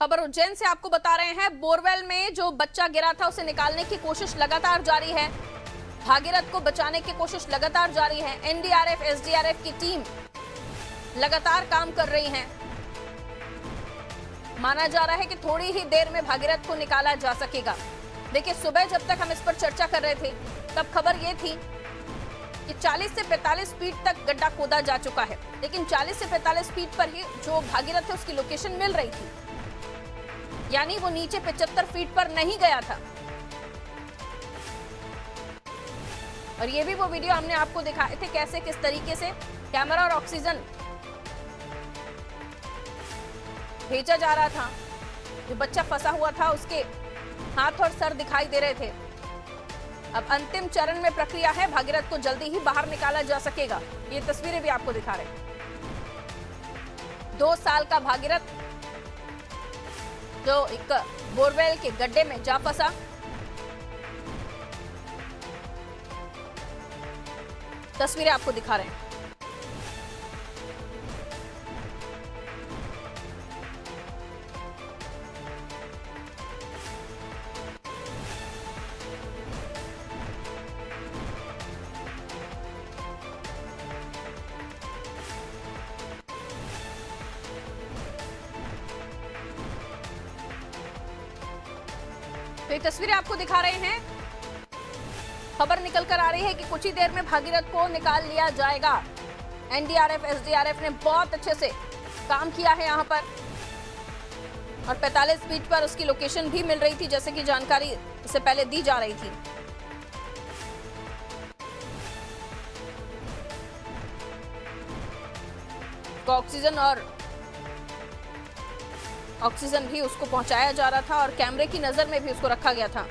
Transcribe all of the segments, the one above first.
खबर उज्जैन से आपको बता रहे हैं। बोरवेल में जो बच्चा गिरा था उसे निकालने की कोशिश लगातार जारी है। भागीरथ को बचाने की कोशिश लगातार जारी है। एनडीआरएफ, एसडीआरएफ की टीम लगातार काम कर रही है। माना जा रहा है कि थोड़ी ही देर में भागीरथ को निकाला जा सकेगा। देखिए, सुबह जब तक हम इस पर चर्चा कर रहे थे तब खबर यह थी कि 40 से 45 फीट तक गड्ढा खोदा जा चुका है, लेकिन 40 से 45 फीट पर ही जो भागीरथ है उसकी लोकेशन मिल रही थी, यानी वो नीचे 75 फीट पर नहीं गया था। और ये भी वो वीडियो हमने आपको दिखाए थे कैसे किस तरीके से कैमरा और ऑक्सीजन भेजा जा रहा था। जो बच्चा फंसा हुआ था उसके हाथ और सर दिखाई दे रहे थे। अब अंतिम चरण में प्रक्रिया है, भागीरथ को जल्दी ही बाहर निकाला जा सकेगा। ये तस्वीरें भी आपको दिखा रहे हैं। 2 साल का भागीरथ जो एक बोरवेल के गड्ढे में जा फंसा। तस्वीरें आपको दिखा रहे हैं। तो ये तस्वीरें आपको दिखा रहे हैं। खबर निकल कर आ रही है कि कुछ ही देर में भागीरथ को निकाल लिया जाएगा। एनडीआरएफ, एसडीआरएफ ने बहुत अच्छे से काम किया है यहां पर, और 45 फीट पर उसकी लोकेशन भी मिल रही थी, जैसे कि जानकारी इससे पहले दी जा रही थी। तो ऑक्सीजन भी उसको पहुंचाया जा रहा था और कैमरे की नजर में भी उसको रखा गया था।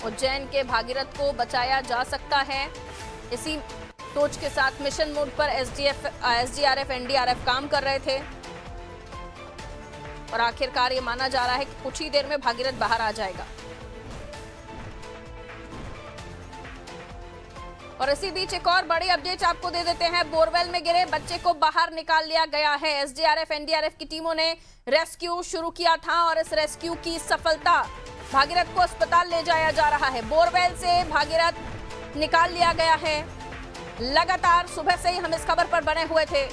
उज्जैन के भागीरथ को बचाया जा सकता है। इसी सोच के साथ मिशन मोड पर एसडीआरएफ, एनडीआरएफ काम कर रहे थे, और आखिरकार ये माना जा रहा है कि कुछ ही देर में भागीरथ बाहर आ जाएगा। और इसी बीच एक और बड़ी अपडेट आपको दे देते हैं। बोरवेल में गिरे बच्चे को बाहर निकाल लिया गया है। एसडीआरएफ, एनडीआरएफ की टीमों ने रेस्क्यू शुरू किया था, और इस रेस्क्यू की सफलता, भागीरथ को अस्पताल ले जाया जा रहा है। बोरवेल से भागीरथ निकाल लिया गया है। लगातार सुबह से ही हम इस खबर पर बने हुए थे।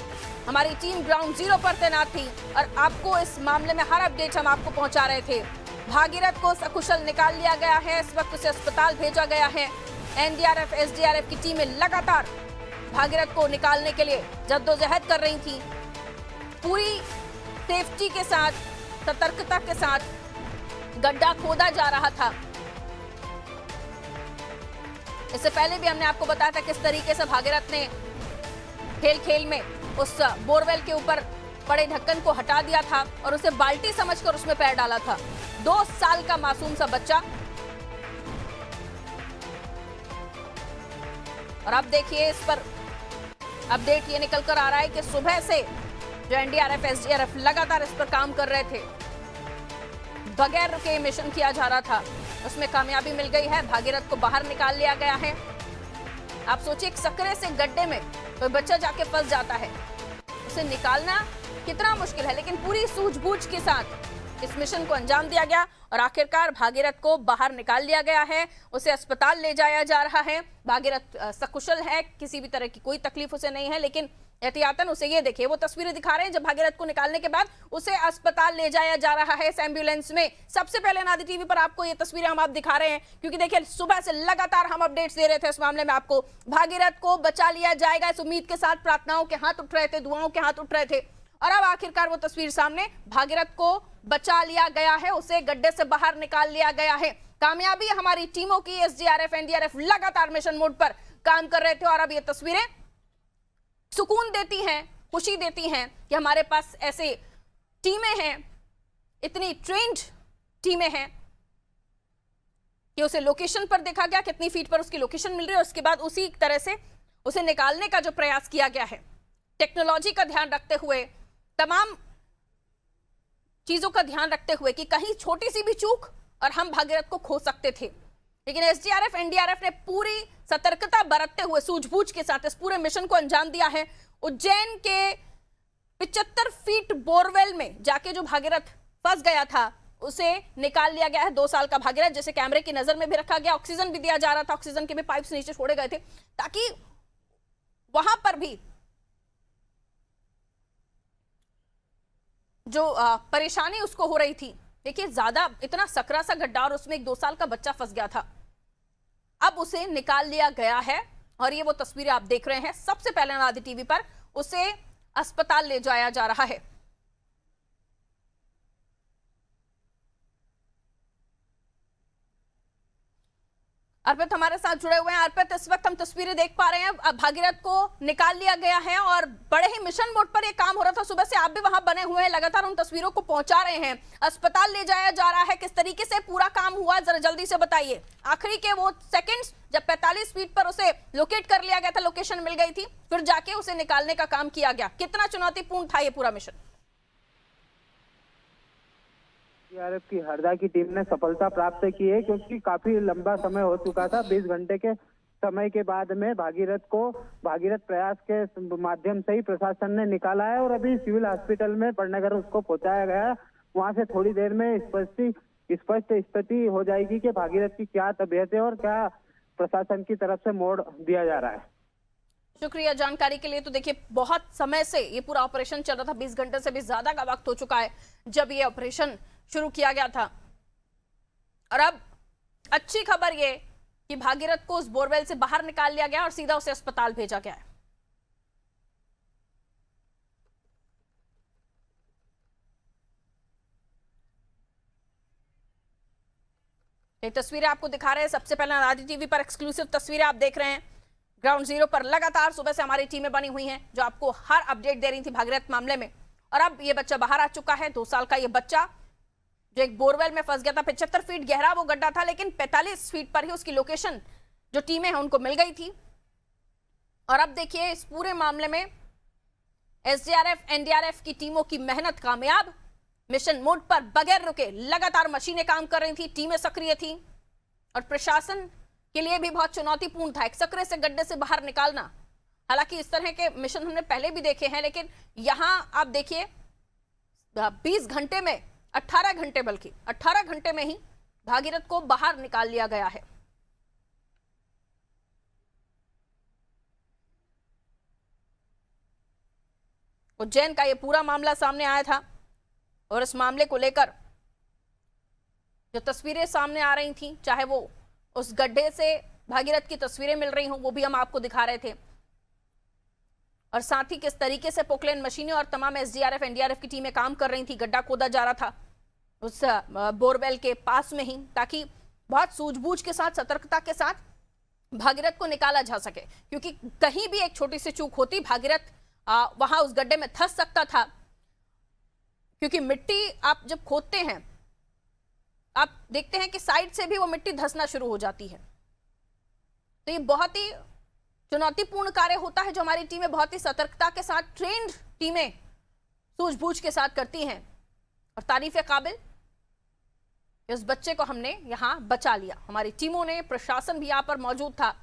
हमारी टीम ग्राउंड जीरो पर तैनात थी और आपको इस मामले में हर अपडेट हम आपको पहुंचा रहे थे। भागीरथ को सकुशल निकाल लिया गया है। इस वक्त उसे अस्पताल भेजा गया है। एनडीआरएफ, एसडीआरएफ की टीमें लगातार भागीरथ को निकालने के लिए जद्दोजहद कर रही थी। पूरी सेफ्टी के साथ, सतर्कता के साथ गड्ढा खोदा जा रहा था। इससे पहले भी हमने आपको बताया था किस तरीके से भागीरथ ने खेल खेल में उस बोरवेल के ऊपर पड़े ढक्कन को हटा दिया था और उसे बाल्टी समझकर उसमें पैर डाला था। 2 साल का मासूम सा बच्चा। और अब देखिए, इस पर अपडेट ये निकल कर आ रहा है कि सुबह से जो एनडीआरएफ, एसडीआरएफ लगातार इस पर काम कर रहे थे, बगैर रुके मिशन किया जा रहा था, उसमें कामयाबी मिल गई है। भागीरथ को बाहर निकाल लिया गया है। आप सोचिए, एक सकरे से गड्ढे में कोई बच्चा जाके फंस जाता है, उसे निकालना कितना मुश्किल है, लेकिन पूरी सूझबूझ के साथ इस मिशन को अंजाम दिया गया और आखिरकार भागीरथ को बाहर निकाल लिया गया है। उसे अस्पताल ले जाया जा रहा है। भागीरथ सकुशल है, किसी भी तरह की कोई तकलीफ उसे नहीं है, लेकिन एहतियातन उसे, ये देखिए वो तस्वीरें दिखा रहे हैं जब भागीरथ को निकालने के बाद उसे अस्पताल ले जाया जा रहा है इस एम्बुलेंस में। सबसे पहले नादी टीवी पर आपको ये तस्वीरें हम आप दिखा रहे हैं, क्योंकि देखिए सुबह से लगातार हम अपडेट्स दे रहे थे इस मामले में आपको। भागीरथ को बचा लिया जाएगा, इस उम्मीद के साथ प्रार्थनाओं के हाथ उठ रहे थे, दुआओं के हाथ उठ रहे थे, और अब आखिरकार वो तस्वीर सामने। भागीरथ को बचा लिया गया है, उसे गड्ढे से बाहर निकाल लिया गया है। कामयाबी हमारी टीमों की। एसडीआरएफ, एनडीआरएफ लगातार मिशन मोड पर काम कर रहे थे, और अब ये तस्वीरें सुकून देती हैं, खुशी देती हैं कि हमारे पास ऐसे टीमें हैं, इतनी ट्रेन्ड टेमें हैं कि उसे लोकेशन पर देखा गया, कितनी फीट पर उसकी लोकेशन मिल रही है, उसके बाद उसी तरह से उसे निकालने का जो प्रयास किया गया है, टेक्नोलॉजी का ध्यान रखते हुए, तमाम चीजों का ध्यान रखते हुए कि कहीं छोटी सी भी चूक और हम भागीरथ को खो सकते थे। लेकिन एसडीआरएफ, एनडीआरएफ ने पूरी सतर्कता बरतते हुए सूझबूझ के साथ इस पूरे मिशन को अंजाम दिया है। उज्जैन के 75 फीट बोरवेल में जाके जो भागीरथ फंस गया था उसे निकाल लिया गया है। 2 साल का भागीरथ जिसे कैमरे की नजर में भी रखा गया, ऑक्सीजन भी दिया जा रहा था, ऑक्सीजन के भी पाइप्स नीचे छोड़े गए थे ताकि वहां पर भी जो परेशानी उसको हो रही थी। देखिए ज्यादा इतना सकरा सा गड्ढा और उसमें एक 2 साल का बच्चा फंस गया था, अब उसे निकाल लिया गया है और ये वो तस्वीरें आप देख रहे हैं। सबसे पहले आदि टीवी पर उसे अस्पताल ले जाया जा रहा है। अर्पित हमारे साथ जुड़े हुए हैं। अर्पित, इस वक्त हम तस्वीरें देख पा रहे हैं, अब भागीरथ को निकाल लिया गया है और बड़े ही मिशन मोड पर यह काम हो रहा था। सुबह से आप भी वहां बने हुए हैं, लगातार उन तस्वीरों को पहुंचा रहे हैं। अस्पताल ले जाया जा रहा है, किस तरीके से पूरा काम हुआ जरा जल्दी से बताइए। आखिरी के वो सेकंड्स जब 45 फीट पर उसे लोकेट कर लिया गया था, लोकेशन मिल गई थी, फिर जाके उसे निकालने का काम किया गया, कितना चुनौतीपूर्ण था ये पूरा मिशन? एसडीआरएफ की हरदा की टीम ने सफलता प्राप्त की है क्योंकि काफी लंबा समय हो चुका था। 20 घंटे के समय के बाद में भागीरथ प्रयास के माध्यम से ही प्रशासन ने निकाला है और अभी सिविल हॉस्पिटल में बड़नगर उसको पहुंचाया गया है। वहां से थोड़ी देर में स्पष्ट स्थिति हो जाएगी कि भागीरथ की क्या तबीयत है और क्या प्रशासन की तरफ से मोड़ दिया जा रहा है। शुक्रिया जानकारी के लिए। तो देखिए बहुत समय से ये पूरा ऑपरेशन चल रहा था, 20 घंटे से भी ज्यादा का वक्त हो चुका है जब ये ऑपरेशन शुरू किया गया था और अब अच्छी खबर ये कि भागीरथ को उस बोरवेल से बाहर निकाल लिया गया और सीधा उसे अस्पताल भेजा गया है। ये तस्वीरें आपको दिखा रहे हैं, सबसे पहले आदि टीवी पर एक्सक्लूसिव तस्वीरें आप देख रहे हैं। ग्राउंड जीरो पर लगातार सुबह से हमारी टीमें बनी हुई हैं जो आपको हर अपडेट दे रही थी भागीरथ मामले में। और अब ये बच्चा बाहर आ चुका है, 2 साल का ये बच्चा जो एक बोरवेल में फंस गया था। 75 फीट गहरा वो गड्ढा था, लेकिन 45 फीट पर ही उसकी लोकेशन जो टीमें हैं उनको मिल गई थी। और अब देखिए इस पूरे मामले में एसडीआरएफ एनडीआरएफ की टीमों की मेहनत कामयाब। मिशन मोड पर बगैर रुके लगातार मशीनें काम कर रही थी, टीमें सक्रिय थी और प्रशासन के लिए भी बहुत चुनौतीपूर्ण था एक सकरे से गड्ढे से बाहर निकालना। हालांकि इस तरह के मिशन हमने पहले भी देखे हैं, लेकिन यहां आप देखिए 20 घंटे में 18 घंटे, बल्कि 18 घंटे में ही भागीरथ को बाहर निकाल लिया गया है। उज्जैन का यह पूरा मामला सामने आया था और इस मामले को लेकर जो तस्वीरें सामने आ रही थी, चाहे वो उस गड्ढे से भागीरथ की तस्वीरें मिल रही हों, वो भी हम आपको दिखा रहे थे, और साथ ही किस तरीके से पोकलेन मशीनें और तमाम एसडीआरएफ एनडीआरएफ की टीमें काम कर रही थी। गड्ढा खोदा जा रहा था उस बोरवेल के पास में ही, ताकि बहुत सूझबूझ के साथ, सतर्कता के साथ भागीरथ को निकाला जा सके, क्योंकि कहीं भी एक छोटी सी चूक होती भागीरथ वहां उस गड्ढे में धंस सकता था। क्योंकि मिट्टी आप जब खोदते हैं आप देखते हैं कि साइड से भी वो मिट्टी धंसना शुरू हो जाती है। तो ये बहुत ही चुनौतीपूर्ण कार्य होता है जो हमारी टीमें बहुत ही सतर्कता के साथ, ट्रेन्ड टीमें सूझबूझ के साथ करती हैं। और तारीफ काबिल, इस बच्चे को हमने यहां बचा लिया, हमारी टीमों ने, प्रशासन भी यहां पर मौजूद था।